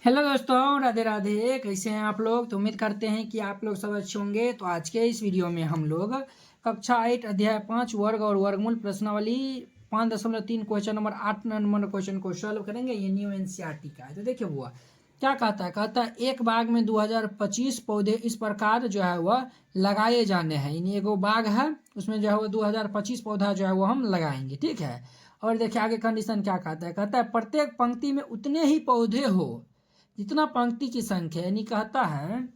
Hello दोस्तों, राधे राधे। कैसे हैं आप लोग? तो उम्मीद करते हैं कि आप लोग सब अच्छे होंगे। तो आज के इस वीडियो में हम लोग कक्षा 8 अध्याय 5 वर्ग और वर्गमूल प्रश्नावली 5.3 क्वेश्चन नंबर 8 नंबर क्वेश्चन को सॉल्व करेंगे। ये न्यू एनसीईआरटी का है। तो देखिए हुआ क्या कहता है एक बाग में 2025 पौधे इस प्रकार जो है वह लगाए जाने हैं। यानी एगो बाग है, उसमें जो है वो 2025 पौधा जो है वो हम लगाएंगे। ठीक है। और देखिए आगे कंडीशन क्या कहता है प्रत्येक पंक्ति में उतने ही पौधे हो जितना पंक्ति की संख्या। यानी कहता है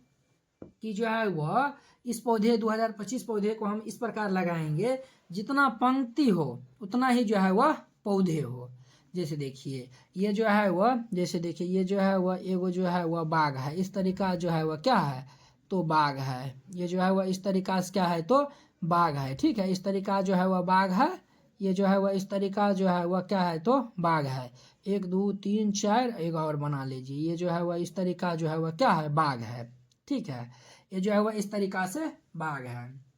कि जो है वह इस पौधे 2025 पौधे को हम इस प्रकार लगाएंगे, जितना पंक्ति हो उतना ही जो है वह पौधे हो। जैसे देखिए ये जो है वह ये जो है वह एगो जो है वह बाग है। इस तरीका जो है वह क्या है तो बाग है। ये जो है वह इस तरीका से क्या है तो बाग है। ठीक है। इस तरीका जो है वह बाग है। ये जो है वह इस तरीका जो है वह क्या है तो बाग है। 1 2 3 4 एक और बना लीजिए। ये जो है वह इस तरीका जो है वह क्या है बाग है। ठीक है। ये जो है वह इस तरीका से बाग है।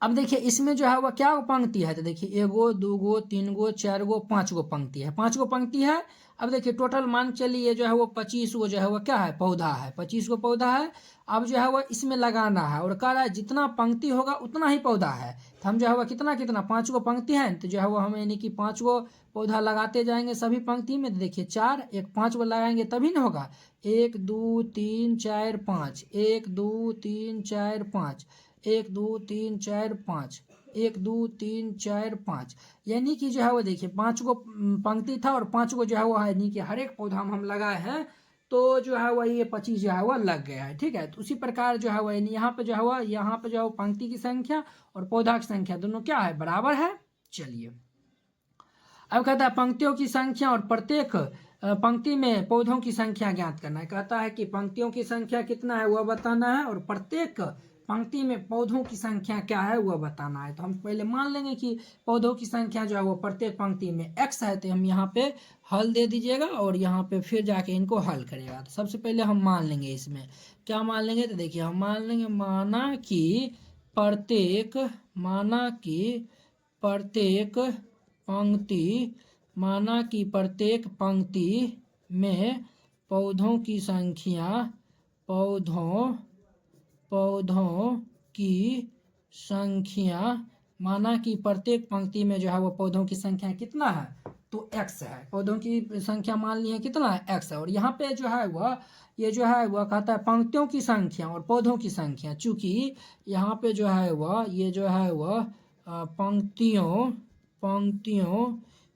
अब देखिए इसमें जो है वह क्या पंक्ति है। तो देखिए एगो दूगो तीन गो चार गो पाँच गो पंक्ति है। 5 गो पंक्ति है। अब देखिए टोटल मान चलिए जो है वो 25 गो जो है वह क्या है पौधा है। 25 गो पौधा है। अब जो है वह इसमें लगाना है और कह रहा है जितना पंक्ति होगा उतना ही पौधा है। तो हम जो है वह कितना कितना 5 गो पंक्ति है तो जो है वो हम यानी कि 5 गो पौधा लगाते जाएंगे सभी पंक्ति में। तो देखिए 4 एक 5 गो लगाएंगे तभी ना होगा। 1 2 3 4 5 1 2 3 4 5 1 2 3 4 5 1 2 3 4 5 यानी कि जो है वो देखिए 5 गो पंक्ति था और 5 गो जो है वो है यानी कि हर एक पौधा हम लगाए हैं तो जो है वह ये 25 जो है वह लग गया है। ठीक है। तो उसी प्रकार जो है वह यानी यहाँ पे जो है वह यहाँ पे जो है पंक्ति की संख्या और पौधा की संख्या दोनों क्या है बराबर है। चलिए अब कहता है पंक्तियों की संख्या और प्रत्येक पंक्ति में पौधों की संख्या ज्ञात करना है। कहता है कि पंक्तियों की संख्या कितना है वह बताना है और प्रत्येक पंक्ति में पौधों की संख्या क्या है वह बताना है। तो हम पहले मान लेंगे कि पौधों की संख्या जो है वो प्रत्येक पंक्ति में x है। तो हम यहाँ पे हल दे दीजिएगा और यहाँ पे फिर जाके इनको हल करेगा। तो सबसे पहले हम मान लेंगे इसमें क्या मान लेंगे। तो देखिए हम मान लेंगे माना कि प्रत्येक पंक्ति माना कि प्रत्येक पंक्ति में पौधों की संख्या पौधों की संख्या माना कि प्रत्येक पंक्ति में जो है वो पौधों की संख्या कितना है तो x है। पौधों की संख्या मान ली है कितना है x है। और यहाँ पे जो है वह ये जो है वह कहता है पंक्तियों की संख्या और पौधों की संख्या। चूंकि यहाँ पे जो है वह ये जो है वह पंक्तियों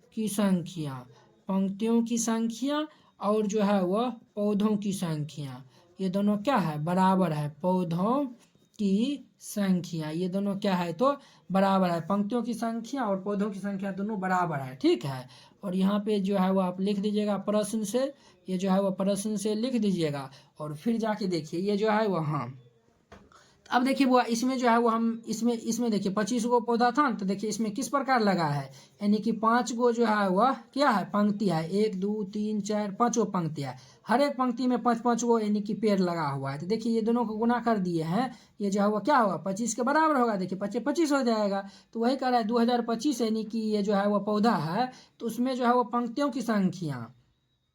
की संख्या और जो है वह पौधों की संख्या ये दोनों क्या है बराबर है। पौधों की संख्या ये दोनों क्या है तो बराबर है। पंक्तियों की संख्या और पौधों की संख्या दोनों बराबर है। ठीक है। और यहाँ पे जो है वो आप लिख दीजिएगा प्रश्न से। ये जो है वो प्रश्न से लिख दीजिएगा और फिर जाके देखिए ये जो है वो हाँ। अब देखिए वो इसमें जो है वो हम इसमें देखिए 25 गो पौधा था तो देखिए इसमें किस प्रकार लगा है यानी कि 5 गो जो है वह क्या है पंक्ति है। 1 2 3 4 5 गो पंक्ति है। हर एक पंक्ति में 5 गो यानी कि पेड़ लगा हुआ है। तो देखिए ये दोनों को गुना कर दिए हैं। ये जो है वो क्या होगा 25 के बराबर होगा। देखिए 25 25 हो जाएगा। तो वही कह रहा है 2025 यानी कि ये जो है वो पौधा है तो उसमें जो है वो पंक्तियों की संख्या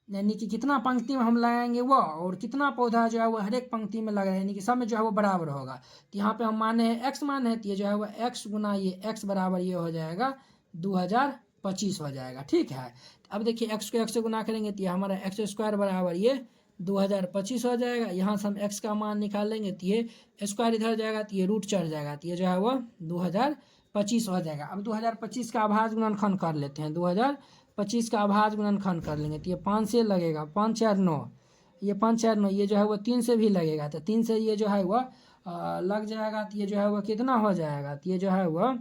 यानी कि कितना पंक्ति में हम लगाएंगे वो और कितना पौधा जो है वो हर एक पंक्ति में लगाए यानी कि सब में जो है वो बराबर होगा। तो यहाँ पे हम माने हैं x माने हैं तो ये जो है वो x गुना ये x बराबर ये हो जाएगा 2025 हो जाएगा। ठीक है। अब देखिए x को x से गुना करेंगे तो ये हमारा x स्क्वायर बराबर ये 2025 हो जाएगा। यहाँ से हम x का मान निकालेंगे तो ये स्क्वायर इधर जाएगा तो ये रूट चढ़ जाएगा तो ये जो है वो 2025 हो जाएगा। अब 2025 का आभाज्य गुणनखंड कर लेते हैं। 2025 का आभाज्य गुणनखंड कर लेंगे तो ये 5 से लगेगा 5 4 9 ये 5 4 9 ये जो है वो 3 से भी लगेगा तो 3 से ये जो है वह लग जाएगा तो ये जो है वह कितना हो जाएगा तो ये जो है वह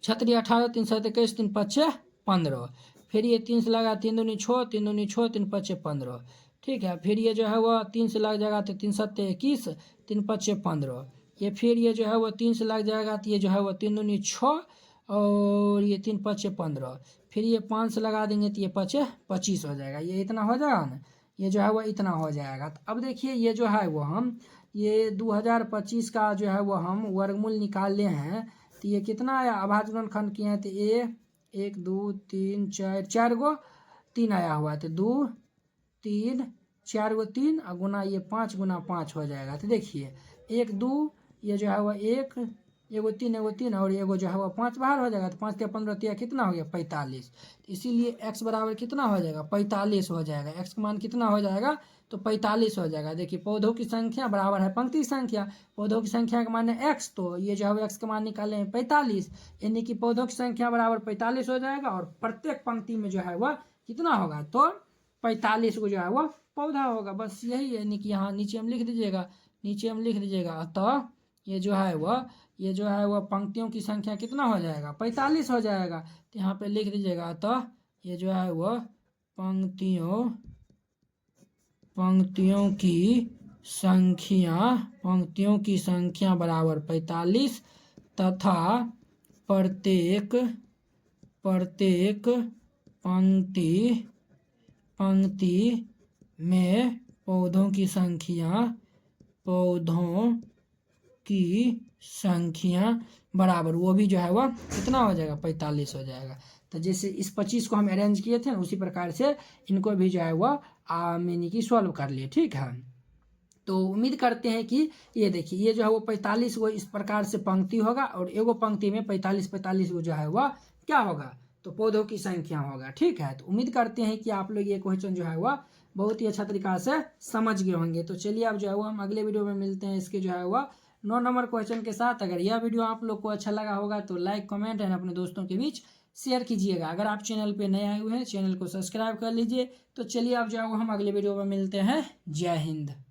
36 18 3 7 21 3 5 6 15 फिर ये 3 से लगा 3 दूनी 6 3 दूनी 6 3 5 15। ठीक है। फिर ये जो है वह 3 से लग जाएगा तो 3 7 21 3 5 15 ये फिर ये जो है वो 3 से लग जाएगा तो ये जो है वो 3 दूनी 6 और ये 3 5 15 फिर ये 5 से लगा देंगे तो ये 5 25 हो जाएगा। ये इतना हो जाएगा ना। ये जो है वो इतना हो जाएगा। तो अब देखिए ये जो है वो हम ये 2025 का जो है वो हम वर्गमूल निकाले हैं तो ये कितना आया अभाज्य गुणनखंड किए हैं तो ये 1 2 3 4 4 गो 3 आया हुआ है तो 2 3 4 को 3 और गुना ये 5 गुना 5 हो जाएगा। तो देखिए 1 2 ये जो है वह 1 एगो 3 और एगो जो है वह 5 बाहर हो जाएगा। तो 5 के 15 तिया कितना हो गया 45। तो इसीलिए x बराबर कितना हो जाएगा 45 हो जाएगा। x का मान कितना हो जाएगा तो 45 हो जाएगा। देखिए पौधों की संख्या बराबर है पंक्ति संख्या, पौधों की संख्या का मान है x, तो ये जो है x का मान निकाले हैं 45, यानी कि पौधों की संख्या बराबर 45 हो जाएगा। और प्रत्येक पंक्ति में जो है वह कितना होगा तो 45 को जो है वह पौधा होगा। बस यही है, यानी कि यहाँ नीचे हम लिख दीजिएगा, अतः ये जो है वह पंक्तियों की संख्या कितना हो जाएगा 45 हो जाएगा। तो यहाँ पे लिख दीजिएगा, अतः ये जो है वह पंक्तियों की संख्या बराबर 45 तथा प्रत्येक पंक्ति में पौधों की संख्या बराबर वो भी जो है वह कितना हो जाएगा 45 हो जाएगा। तो जैसे इस 25 को हम अरेंज किए थे ना, उसी प्रकार से इनको भी जो है वह यानी कि सॉल्व कर लिए। ठीक है, तो उम्मीद करते हैं कि ये देखिए ये जो है वो 45 वो इस प्रकार से पंक्ति होगा और एगो पंक्ति में 45 वो जो है वह क्या होगा तो पौधों की संख्या होगा। ठीक है, तो उम्मीद करते हैं कि आप लोग ये क्वेश्चन जो है वह बहुत ही अच्छा तरीका से समझ गए होंगे। तो चलिए अब जो है वो हम अगले वीडियो में मिलते हैं इसके जो है वह 9 नंबर क्वेश्चन के साथ। अगर यह वीडियो आप लोग को अच्छा लगा होगा तो लाइक कमेंट एंड अपने दोस्तों के बीच शेयर कीजिएगा। अगर आप चैनल पे नए आए हुए हैं चैनल को सब्सक्राइब कर लीजिए। तो चलिए अब जो है वो हम अगले वीडियो में मिलते हैं। जय हिंद।